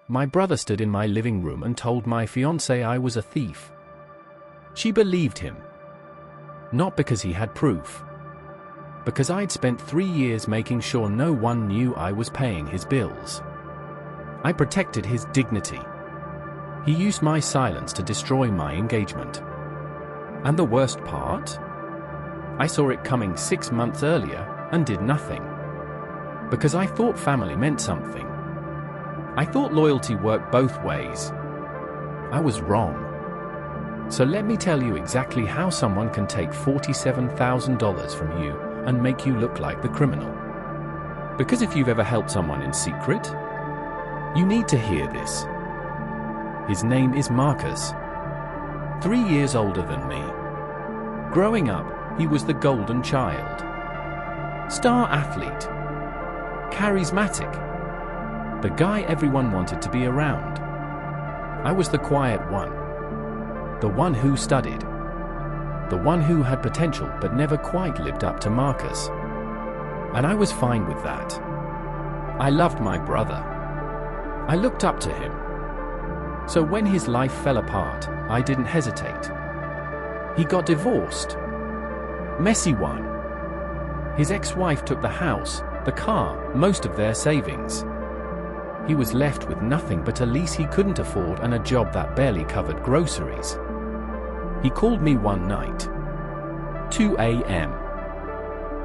my brother stood in my living room and told my fiancée I was a thief. She believed him. Not because he had proof. Because I'd spent 3 years making sure no one knew I was paying his bills. I protected his dignity. He used my silence to destroy my engagement. And the worst part? I saw it coming 6 months earlier and did nothing. Because I thought family meant something. I thought loyalty worked both ways. I was wrong. So let me tell you exactly how someone can take $47,000 from you and make you look like the criminal. Because if you've ever helped someone in secret, you need to hear this. His name is Marcus. 3 years older than me. Growing up, he was the golden child. Star athlete. Charismatic. The guy everyone wanted to be around. I was the quiet one. The one who studied. The one who had potential but never quite lived up to Marcus. And I was fine with that. I loved my brother. I looked up to him. So when his life fell apart, I didn't hesitate. He got divorced. Messy one. His ex-wife took the house, the car, most of their savings. He was left with nothing but a lease he couldn't afford and a job that barely covered groceries. He called me one night. 2 a.m.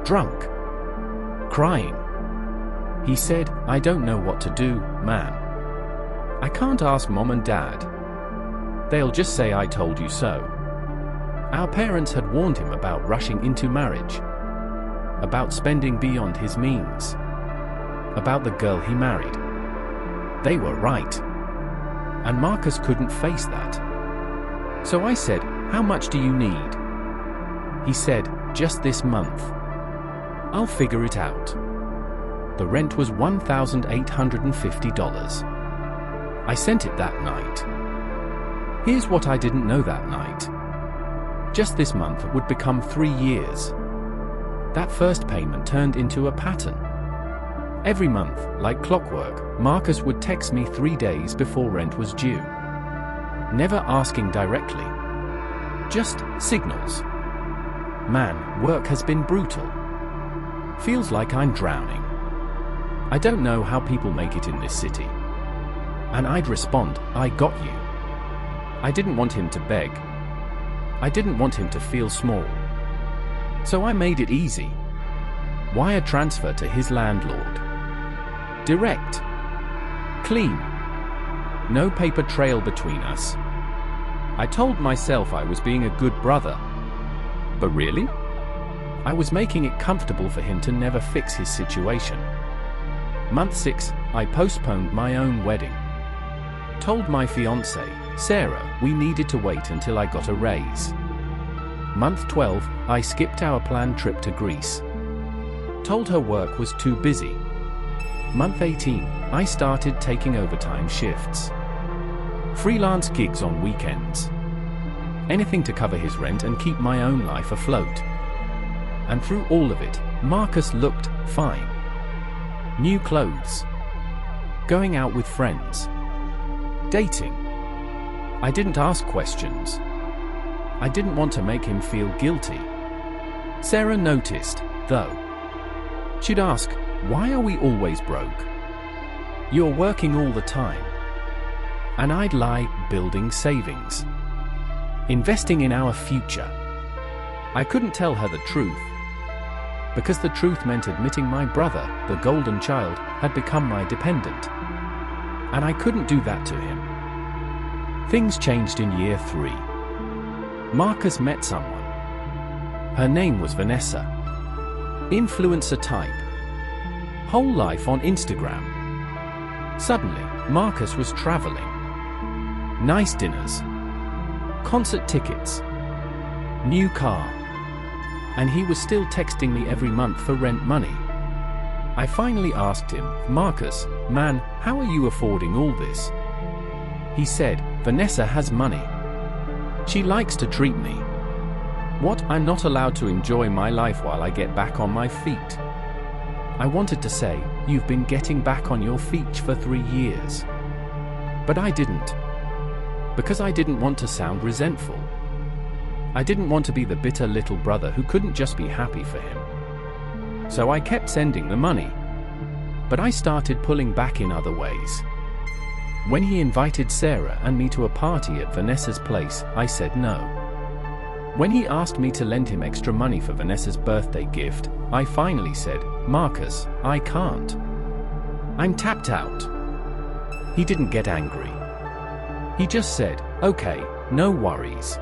Drunk. Crying. He said, "I don't know what to do, man. I can't ask mom and dad. They'll just say I told you so." Our parents had warned him about rushing into marriage. About spending beyond his means. About the girl he married. They were right. And Marcus couldn't face that. So I said, "How much do you need?" He said, "Just this month. I'll figure it out." The rent was $1,850. I sent it that night. Here's what I didn't know that night. Just this month would become 3 years. That first payment turned into a pattern. Every month, like clockwork, Marcus would text me 3 days before rent was due. Never asking directly. Just signals. "Man, work has been brutal. Feels like I'm drowning. I don't know how people make it in this city." And I'd respond, "I got you." I didn't want him to beg. I didn't want him to feel small. So I made it easy. Wire transfer to his landlord. Direct. Clean. No paper trail between us. I told myself I was being a good brother. But really? I was making it comfortable for him to never fix his situation. Month 6, I postponed my own wedding. Told my fiancée, Sarah, we needed to wait until I got a raise. Month 12, I skipped our planned trip to Greece. Told her work was too busy. Month 18, I started taking overtime shifts. Freelance gigs on weekends. Anything to cover his rent and keep my own life afloat. And through all of it, Marcus looked fine. New clothes. Going out with friends. Dating. I didn't ask questions. I didn't want to make him feel guilty. Sarah noticed, though. She'd ask, "Why are we always broke? You're working all the time." And I'd lie, building savings. Investing in our future. I couldn't tell her the truth. Because the truth meant admitting my brother, the golden child, had become my dependent. And I couldn't do that to him. Things changed in year 3. Marcus met someone. Her name was Vanessa. Influencer type. Whole life on Instagram. Suddenly, Marcus was traveling. Nice dinners. Concert tickets. New car. And he was still texting me every month for rent money. I finally asked him, "Marcus, man, how are you affording all this?" He said, "Vanessa has money. She likes to treat me. What, I'm not allowed to enjoy my life while I get back on my feet?" I wanted to say, "You've been getting back on your feet for 3 years. But I didn't. Because I didn't want to sound resentful. I didn't want to be the bitter little brother who couldn't just be happy for him. So I kept sending the money. But I started pulling back in other ways. When he invited Sarah and me to a party at Vanessa's place, I said no. When he asked me to lend him extra money for Vanessa's birthday gift, I finally said, "Marcus, I can't. I'm tapped out." He didn't get angry. He just said, "Okay, no worries.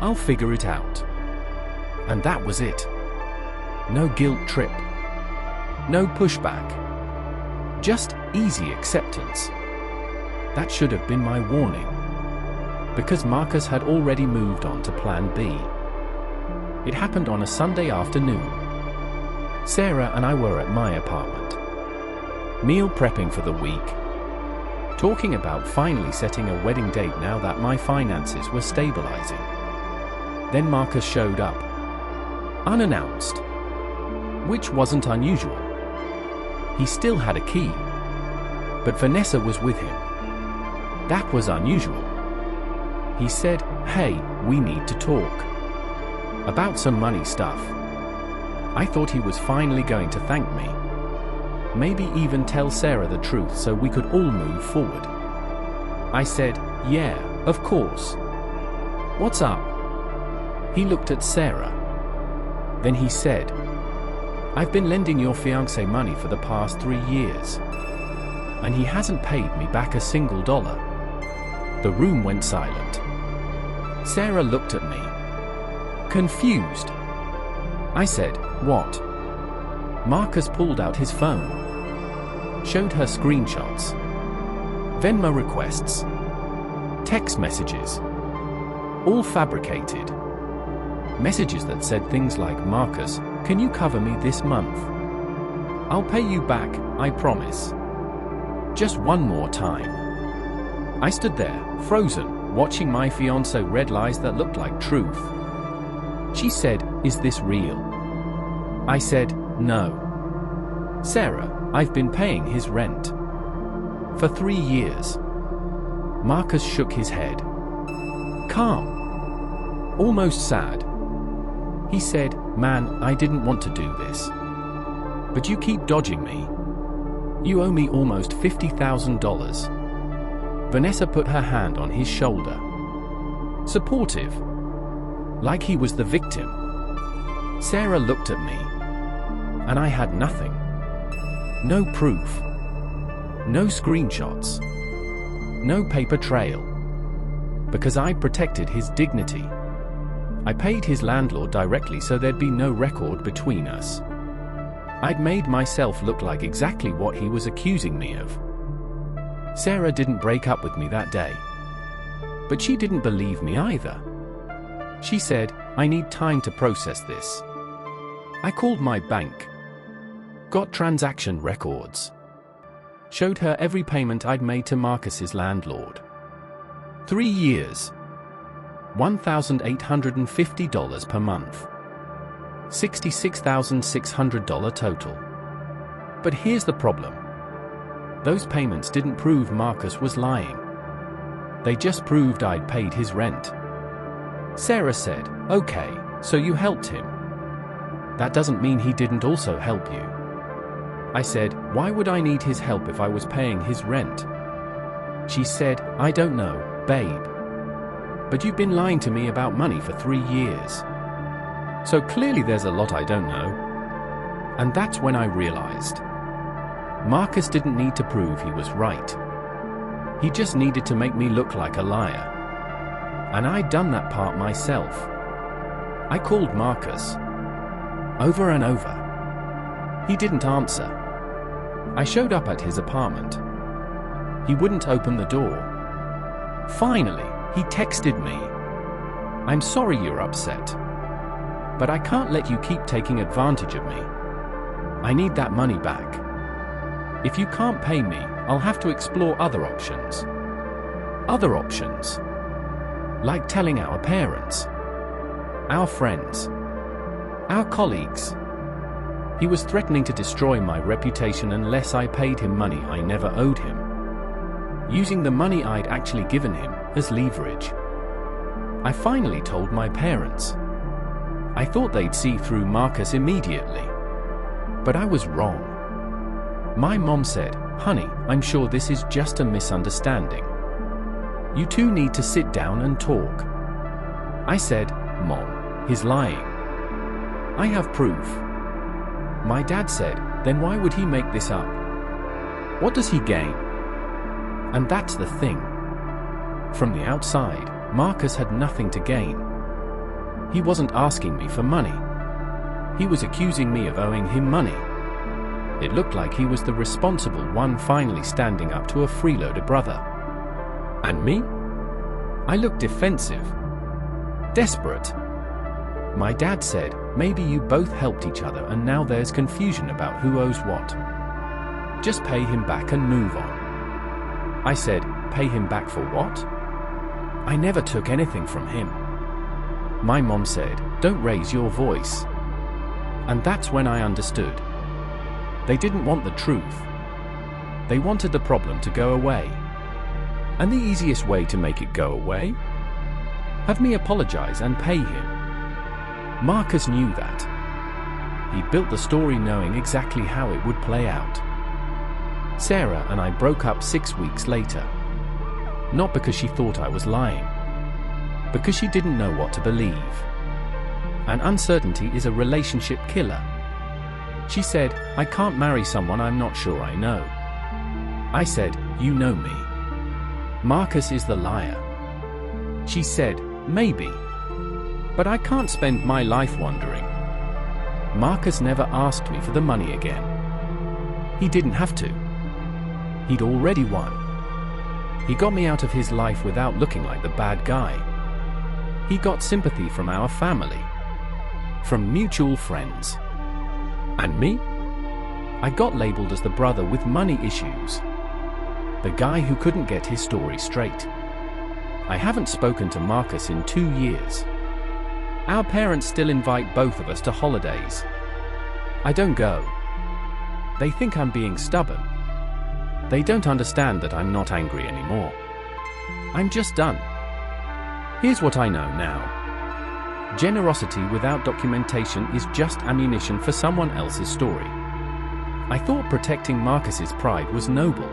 I'll figure it out." And that was it. No guilt trip. No pushback. Just easy acceptance. That should have been my warning. Because Marcus had already moved on to plan B. It happened on a Sunday afternoon. Sarah and I were at my apartment. Meal prepping for the week. Talking about finally setting a wedding date now that my finances were stabilizing. Then Marcus showed up. Unannounced. Which wasn't unusual. He still had a key. But Vanessa was with him. That was unusual. He said, "Hey, we need to talk. About some money stuff." I thought he was finally going to thank me. Maybe even tell Sarah the truth so we could all move forward. I said, "Yeah, of course. What's up?" He looked at Sarah. Then he said, "I've been lending your fiancé money for the past 3 years. And he hasn't paid me back a single dollar." The room went silent. Sarah looked at me. Confused. I said, "What?" Marcus pulled out his phone. Showed her screenshots. Venmo requests. Text messages. All fabricated. Messages that said things like, "Marcus, can you cover me this month? I'll pay you back, I promise. Just one more time." I stood there, frozen, watching my fiancé read lies that looked like truth. She said, "Is this real?" I said, "No. Sarah, I've been paying his rent. For 3 years." Marcus shook his head. Calm. Almost sad. He said, "Man, I didn't want to do this. But you keep dodging me. You owe me almost $50,000. Vanessa put her hand on his shoulder. Supportive. Like he was the victim. Sarah looked at me. And I had nothing. No proof. No screenshots. No paper trail. Because I protected his dignity. I paid his landlord directly so there'd be no record between us. I'd made myself look like exactly what he was accusing me of. Sarah didn't break up with me that day. But she didn't believe me either. She said, "I need time to process this." I called my bank. Got transaction records. Showed her every payment I'd made to Marcus's landlord. 3 years. $1,850 per month. $66,600 total. But here's the problem. Those payments didn't prove Marcus was lying. They just proved I'd paid his rent. Sarah said, "Okay, so you helped him. That doesn't mean he didn't also help you." I said, "Why would I need his help if I was paying his rent?" She said, "I don't know, babe. But you've been lying to me about money for 3 years. So clearly there's a lot I don't know." And that's when I realized. Marcus didn't need to prove he was right. He just needed to make me look like a liar. And I'd done that part myself. I called Marcus. Over and over. He didn't answer. I showed up at his apartment. He wouldn't open the door. Finally, he texted me. "I'm sorry you're upset. But I can't let you keep taking advantage of me. I need that money back. If you can't pay me, I'll have to explore other options." Other options. Like telling our parents. Our friends. Our colleagues. He was threatening to destroy my reputation unless I paid him money I never owed him. using the money I'd actually given him as leverage. I finally told my parents. I thought they'd see through Marcus immediately. But I was wrong. My mom said, "Honey, I'm sure this is just a misunderstanding. You two need to sit down and talk." I said, "Mom, he's lying. I have proof." My dad said, "Then why would he make this up? What does he gain?" And that's the thing. From the outside, Marcus had nothing to gain. He wasn't asking me for money. He was accusing me of owing him money. It looked like he was the responsible one finally standing up to a freeloader brother. And me? I looked defensive. Desperate. My dad said, "Maybe you both helped each other and now there's confusion about who owes what. Just pay him back and move on." I said, "Pay him back for what? I never took anything from him." My mom said, "Don't raise your voice." And that's when I understood. They didn't want the truth. They wanted the problem to go away. And the easiest way to make it go away? Have me apologize and pay him. Marcus knew that. He built the story knowing exactly how it would play out. Sarah and I broke up 6 weeks later. Not because she thought I was lying. Because she didn't know what to believe. And uncertainty is a relationship killer. She said, "I can't marry someone I'm not sure I know." I said, "You know me. Marcus is the liar." She said, "Maybe. But I can't spend my life wondering." Marcus never asked me for the money again. He didn't have to. He'd already won. He got me out of his life without looking like the bad guy. He got sympathy from our family. From mutual friends. And me? I got labeled as the brother with money issues. The guy who couldn't get his story straight. I haven't spoken to Marcus in 2 years. Our parents still invite both of us to holidays. I don't go. They think I'm being stubborn. They don't understand that I'm not angry anymore. I'm just done. Here's what I know now. Generosity without documentation is just ammunition for someone else's story. I thought protecting Marcus's pride was noble.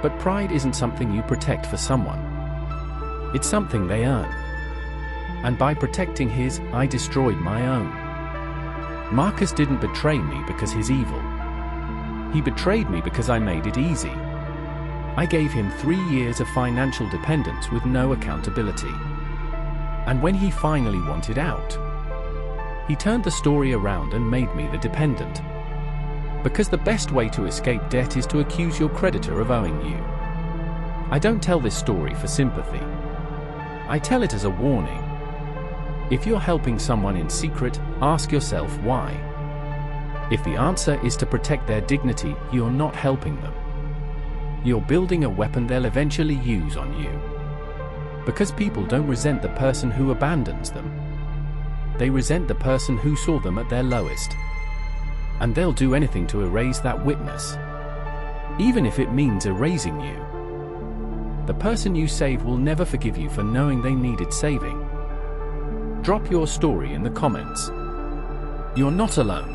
But pride isn't something you protect for someone. It's something they earn. And by protecting his, I destroyed my own. Marcus didn't betray me because he's evil. He betrayed me because I made it easy. I gave him 3 years of financial dependence with no accountability. And when he finally wanted out, he turned the story around and made me the dependent. Because the best way to escape debt is to accuse your creditor of owing you. I don't tell this story for sympathy. I tell it as a warning. If you're helping someone in secret, ask yourself why. If the answer is to protect their dignity, you're not helping them. You're building a weapon they'll eventually use on you. Because people don't resent the person who abandons them. They resent the person who saw them at their lowest. And they'll do anything to erase that witness. Even if it means erasing you. The person you save will never forgive you for knowing they needed saving. Drop your story in the comments. You're not alone.